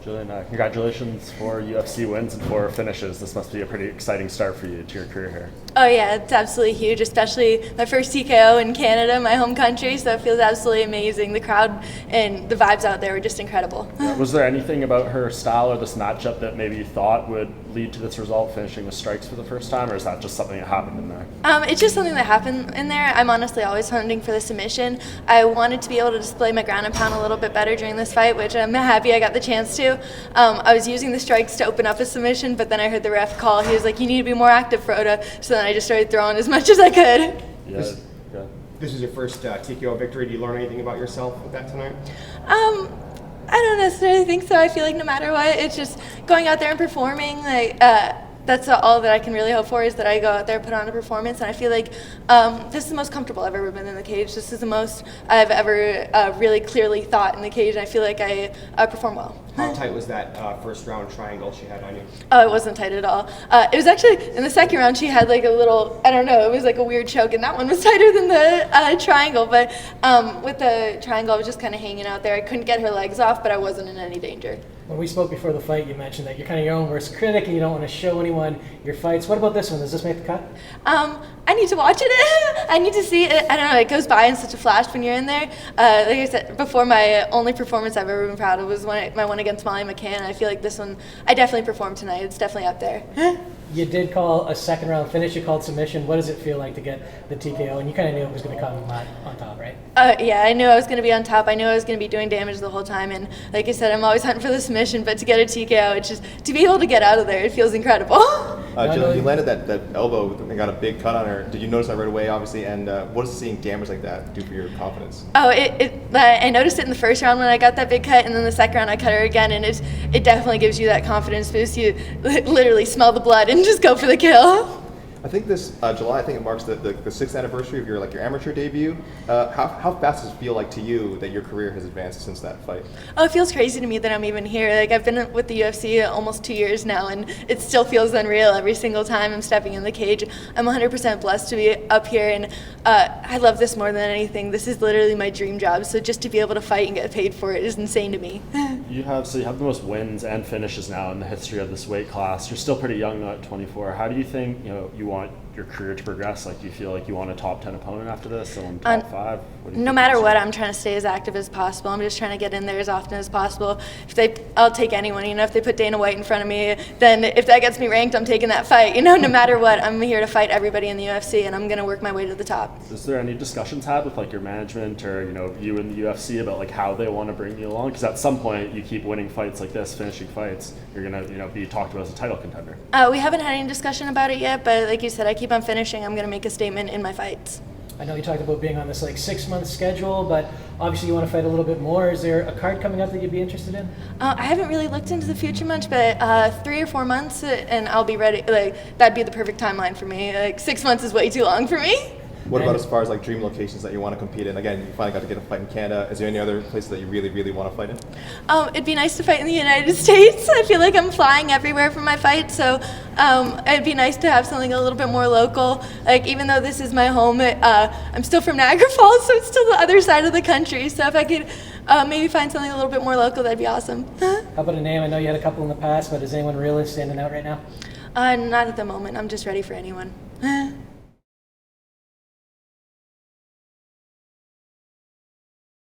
Gillian, congratulations for UFC wins and 4 finishes. This must be a pretty exciting start for you to your career here. Oh yeah, it's absolutely huge, especially my first TKO in Canada, my home country, so it feels absolutely amazing. The crowd and the vibes out there were just incredible. Was there anything about her style or this matchup that maybe you thought would lead to this result, finishing with strikes for the first time, or is that just something that happened in there? It's just something that happened in there. I'm honestly always hunting for the submission. I wanted to be able to display my ground and pound a little bit better during this fight, which I'm happy I got the chance to. I was using the strikes to open up a submission, but then I heard the ref call. He was like, "You need to be more active, Froda." So then I just started throwing as much as I could. Yeah. This is your first TKO victory. Do you learn anything about yourself with that tonight? I don't necessarily think so. I feel like no matter what, it's just going out there and performing. That's all that I can really hope for, is that I go out there, put on a performance, and I feel like this is the most comfortable I've ever been in the cage. This is the most I've ever really clearly thought in the cage, and I feel like I perform well. How tight was that first round triangle she had on you? Oh, it wasn't tight at all. It was actually, in the second round, she had like a little, I don't know, it was like a weird choke, and that one was tighter than the triangle, but with the triangle, I was just kind of hanging out there. I couldn't get her legs off, but I wasn't in any danger. When we spoke before the fight, you mentioned that you're kind of your own worst critic and you don't want to show anyone your fights. What about this one? Does this make the cut? I need to watch it. I need to see it. I don't know, it goes by in such a flash when you're in there. Like I said before, my only performance I've ever been proud of was my one against Molly McCann. I feel like this one, I definitely performed tonight. It's definitely up there. You did call a second round finish. You called submission. What does it feel like to get the TKO? And you kind of knew it was going to come on top, right? Yeah, I knew I was going to be on top. I knew I was going to be doing damage the whole time. And like I said, I'm always hunting for the submission, but to get a TKO, it's just, to be able to get out of there, it feels incredible. Jill, you landed that elbow and got a big cut on her. Did you notice that right away, obviously? And what does seeing damage like that do for your confidence? Oh, I noticed it in the first round when I got that big cut, and then the second round I cut her again, and it definitely gives you that confidence boost. You literally smell the blood and just go for the kill. I think this July, I think it marks the 6th anniversary of your amateur debut. How fast does it feel like to you that your career has advanced since that fight? Oh, it feels crazy to me that I'm even here. Like, I've been with the UFC almost 2 years now, and it still feels unreal every single time I'm stepping in the cage. I'm 100% blessed to be up here, and I love this more than anything. This is literally my dream job, so just to be able to fight and get paid for it is insane to me. You have the most wins and finishes now in the history of this weight class. You're still pretty young, at 24. How do you think you want your career to progress? Like, do you feel like you want a top 10 opponent after this, or top 5? No matter what, I'm trying to stay as active as possible. I'm just trying to get in there as often as possible. I'll take anyone. If they put Dana White in front of me, then if that gets me ranked, I'm taking that fight. No matter what, I'm here to fight everybody in the UFC, and I'm going to work my way to the top. Is there any discussions had with your management or you in the UFC about how they want to bring you along? Because at some point, you keep winning fights like this, finishing fights, you're going to be talked about as a title contender. We haven't had any discussion about it yet, but like you said, I keep on finishing. I'm going to make a statement in my fights. I know you talked about being on this 6-month schedule, but obviously you want to fight a little bit more. Is there a card coming up that you'd be interested in? I haven't really looked into the future much, but 3 or 4 months and I'll be ready. That'd be the perfect timeline for me. 6 months is way too long for me. What about as far as dream locations that you want to compete in? Again, you finally got to get a fight in Canada. Is there any other places that you really, really want to fight in? It'd be nice to fight in the United States. I feel like I'm flying everywhere for my fight, so it'd be nice to have something a little bit more local. Even though this is my home, I'm still from Niagara Falls, so it's still the other side of the country. So if I could maybe find something a little bit more local, that'd be awesome. How about a name? I know you had a couple in the past, but is anyone really standing out right now? Not at the moment. I'm just ready for anyone.